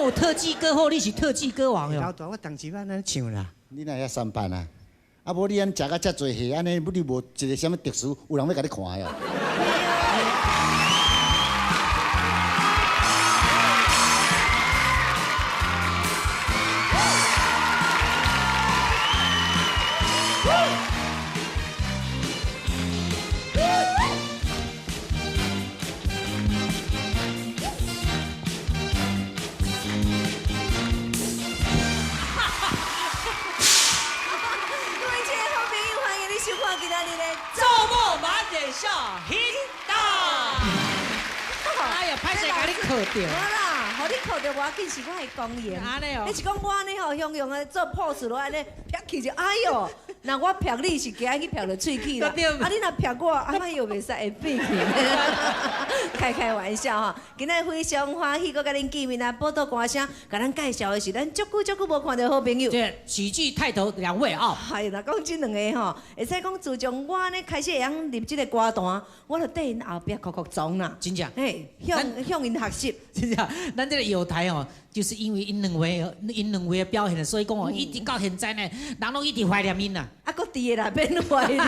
有特技歌后，你是特技歌王哟。老大，我当时安尼唱啦。你哪遐三班啊？啊，无你安食到遮济戏，安尼你无一个什么特殊，有人要甲你看哟。周末晚点笑，ฮิ大。哎呀，歹势甲你靠着。无啦，互你靠着我紧是我的公演。安尼哦。你是讲我安尼吼，用的做 pose 落安尼撇起就哎哟，那我撇你是惊去撇到喙齿啦。啊，你若撇我，阿妈又袂使会变去。开玩笑哈，今仔非常欢喜，佮甲恁见面啊！报道歌声，甲咱介绍的是咱足久无看到好朋友。这喜剧泰斗2位啊。系啦，讲这两个吼，会使讲自从我呢开始会晓入这个歌坛，我就对因后壁哭装啦。真正。嘿，向因学习。真正，咱这个有台哦，就是因为因两位的表现，所以讲哦，一直到现在呢，人拢一直怀念因啦。啊，搁伫的啦，免怀念啦。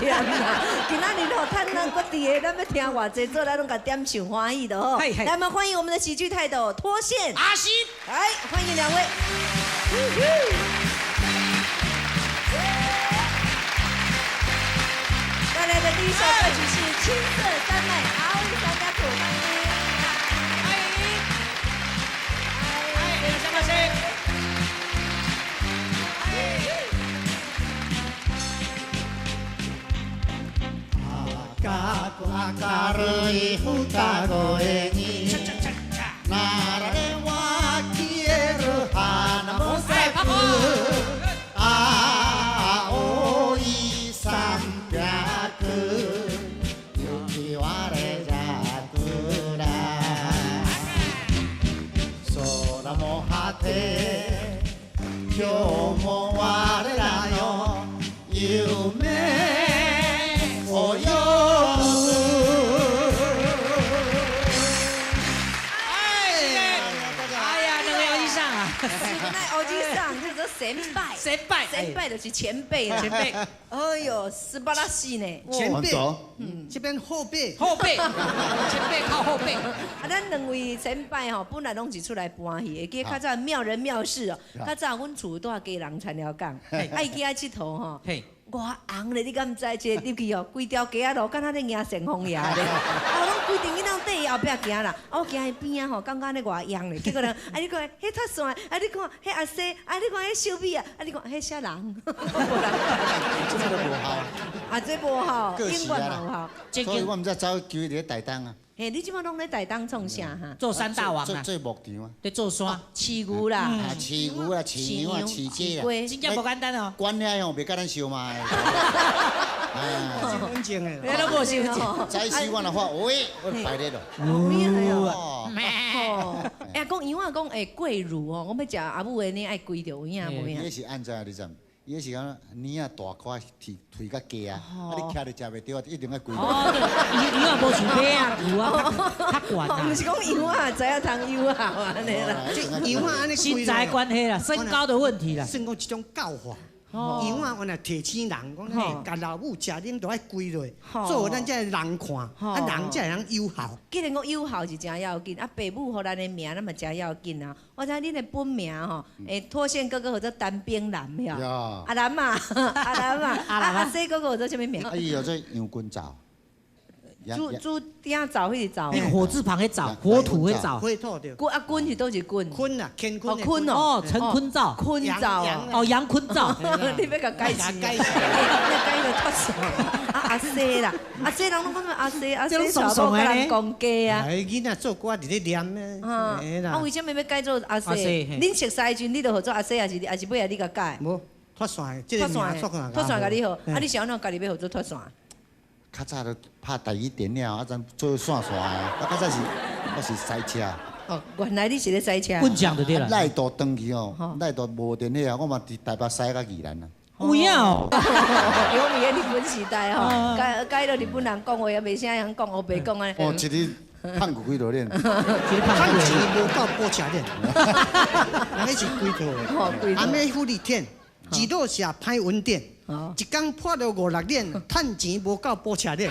今仔日吼，趁咱搁伫的，咱要听偌济，做咱拢甲点上欢喜的吼。来，我们欢迎我们的喜剧泰斗脱线阿信，来欢迎两位。带来的第一首歌曲是《青色山脉》，好，大家鼓欢迎。Akarai hutagoeni Narare wa kieru hana mosaku Aoi sampyaku Yuki ware jakura Sora mo hate Kyou mo warera no yume前辈就是前辈，前辈。哎呦，斯巴拉西呢？前辈，这边后辈，前辈靠后辈。啊，咱两位前辈吼，本来拢是出来搬戏，会记较早妙人妙事哦。较早阮厝拄啊家人田寮港，爱去爱佚佗吼。我红咧，你敢毋知？一个入去哦，规条街啊路，敢若咧迎旋风夜咧。啊，拢规定囡仔缀伊后壁行啦。啊，我行伊边啊吼，感觉咧外样咧。结果呢，啊你看，迄脱线，啊你看，迄阿西，啊你看迄小米啊，啊你看迄啥人？这都无效。啊，这无效，永远无效。所以我毋知走求伊伫台东啊。嘿，你即摆拢咧台东创啥哈？做山大王啊，做牧场啊，在做山，饲牛啦，饲牛啊，饲羊啊，饲鸡啊，真正无简单哦。管遐样袂甲咱烧嘛。稳正的。你都无收钱。早时我若发，喂，我排咧咯。哦，哎，讲羊啊，讲会过乳哦，我要食阿母的呢，爱规着有影无影。伊是安怎你知？伊是讲耳啊大块，腿较低啊，啊你徛着食袂着，一定要规。哦，羊啊无像马啊、牛啊，较悬啊。毋是讲羊啊，知影通羊啊，安尼啦。羊啊，安尼身材关系啦，身高的问题啦。算讲一种教法。羊啊，原来提醒人讲嘿，甲老母食恁都爱规落，做咱才会人看，啊人才会人友好。既然讲友好是真要紧，啊爸母互咱的名那么真要紧啊。我知恁的本名吼，诶脱线哥哥或者单边男了，阿南嘛，阿南嘛，阿西哥哥或者什么名？啊伊叫做杨君照。猪顶灶迄个灶，那个火字旁的灶，火土的灶。火土对。君啊君是都是君。坤啊，乾坤。哦坤哦，哦陈坤灶。坤灶哦杨坤灶。你要甲改字，改就脱手。阿西啦，阿西人拢讲阿西查某甲人讲假啊。哎，囡仔做歌伫咧念咧。啊，为什么要改做阿西？恁熟悉时，你就号做阿西，还是尾仔你甲改？无脱线，这个名脱线。脱线甲你号，啊你想哪家己要号做脱线？较早都拍第一电了，啊，咱做线线的，啊，较早我是塞车。哦，原来你是咧塞车。棍匠就对了。赖道登去哦，赖道无电了，我嘛伫台北塞到宜兰啊。有影哦。有名的日本时代吼，改到日本人讲话也袂啥人讲，黑白讲安尼。哦，一日胖骨龟头链，趁钱无够补车链，那是龟头的。阿妹富丽天，几多下歹稳定，一工破了5、6链，趁钱无够补车链。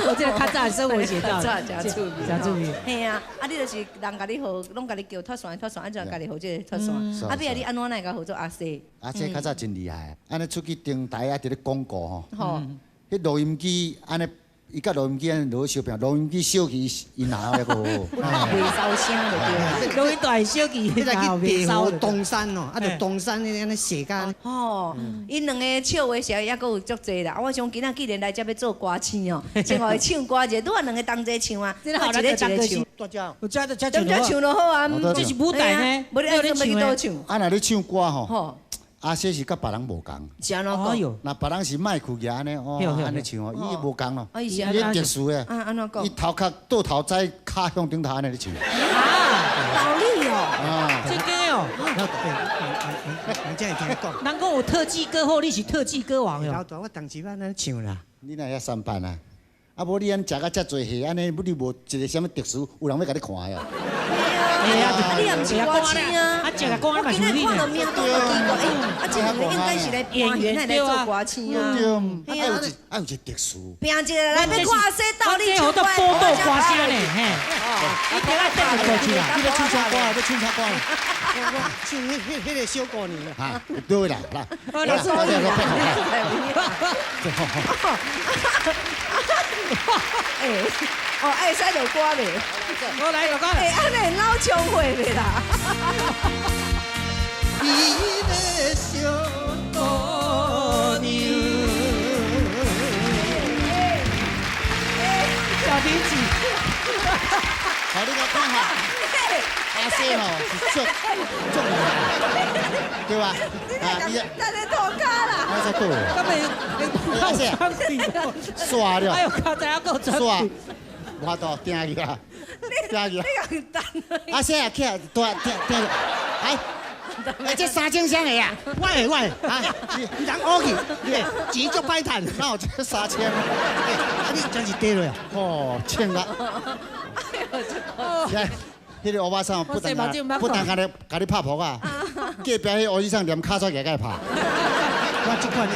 我这个较早的生活写到，真趣味，真趣味。嘿啊，啊你就是人甲你号，拢甲你叫脱线，啊就家己号这个脱线。啊，比如你安怎来甲号做阿西？啊，这较早真厉害，安尼出去登台啊，伫咧广告吼，迄录音机安尼。伊甲录音机安尼落去相拼，录音机小气，因拿那个，袂收声就对。录音带小气，迄然后个去地袂收湖东山哦，啊，就东山安尼写干。哦，因两个笑话是还佫有足济啦。我想今仔既然来这要做歌星哦，先互伊唱歌者，拄啊两个同齐唱啊，一个一个唱。大家，我家的家咁才唱就好啊，这是舞台呢，无你爱做要去倒唱。啊，若你唱歌吼。啊，这是甲别人无共。是安怎讲？那别人是麦克举安尼，安尼唱哦，伊无共咯。伊特殊诶。安怎讲？伊头壳倒头栽，骹向顶头安尼咧唱。道理哦。啊，真假哦。你这样听讲。人讲有特技歌后，你是特技歌王哟。老大，我当时安尼唱啦。你哪遐三班啊？啊，无你安食甲遮济戏，安尼你无一个什么特殊，有人要甲你看诶哦。哎呀，你也毋是歌星啊！啊，这个讲嘛是你看到名都奇怪，啊，这个应该是来演员，来做歌星啊。对，啊有一特殊。拼一个来要看谁到底唱歌。波豆歌星呢，嘿。你等下等过去啦，你要唱啥歌？要唱啥歌？唱迄个小姑娘哈，对啦，啦。你所以啦，爱使就歌咧。我来，我讲。安尼老唱会袂啦。伊个小姑娘，小提琴。好，你甲看下，阿西吼是足对吧？啊，你在咧涂骹啦。我在倒。咁阿西刷了。哎呦，刚才还够刷。我都定去啦，定去。你共等。阿西啊，起来，定，哎，这3千箱的呀，喂，啊，人恶去，钱足歹趁，哪有这3000？啊，你真是跌落呀！哦，欠啊！迄个欧巴桑不但甲你拍扑啊，隔壁迄欧巴桑连骹出来甲伊拍。我即款。